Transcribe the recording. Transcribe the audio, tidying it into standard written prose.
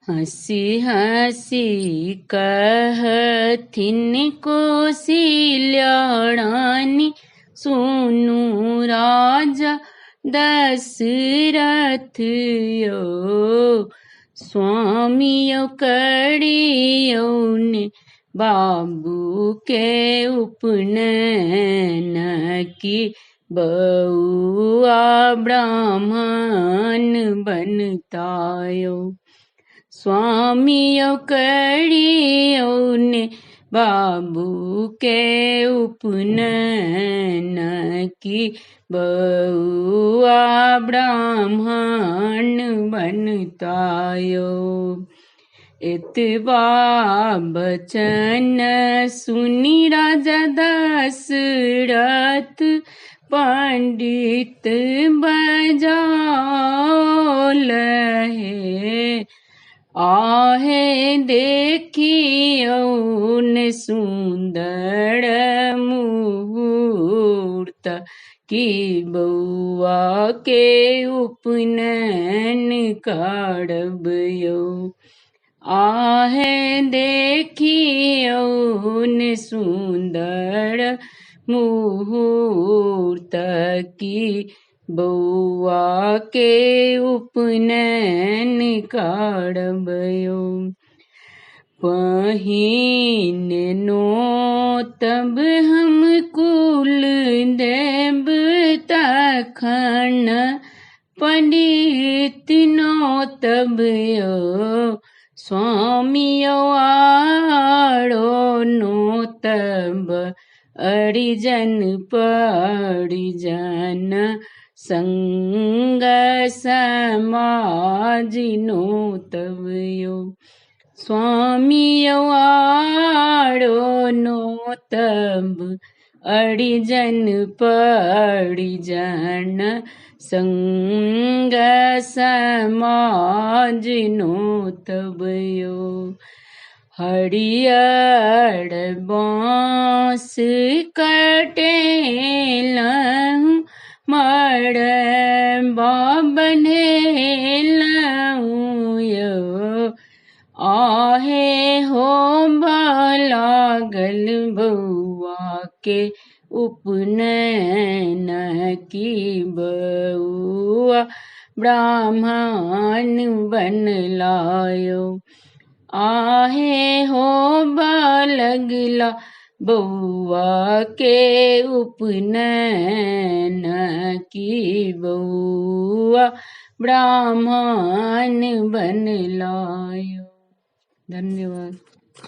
हंसी हंसी कहथिन कौशल्याणी सुनु राजा दशरथ यो स्वामियों कड़ियों ने बाबू के उपनयन की बउआ ब्राह्मण बनतायो। स्वामियों कड़ियों ने बाबू के उपनयन की बउआ ब्राह्मण बनतायो। इतवा बचन सुनी राजा दशरथ पंडित बजाओ आहे देखियौन सुंदर मुहूर्त की बउआ के उपनयन करबयो। आहे देखियौन सुंदर मुहूर्त की बउआ के उपनयन करबयो। पहिनो तब हम कुल देव तखन पंडित नो तब यो स्वामियो आड़ो नो तब अरिजन परिजन संग समाज नो तब यो स्वामियो आड़ो नो तब अरिजन परिजन संग समाज नो तब यो। हरियर बाँस कटेलहु मड़बा बन्हेलहु यो आहे हो लागल बउआ के उपनयन की बउआ ब्राह्मण बनलायो। आहे हो लगला बउआ के उपनयन की बउआ ब्राह्मण बनलायो। धन्यवाद।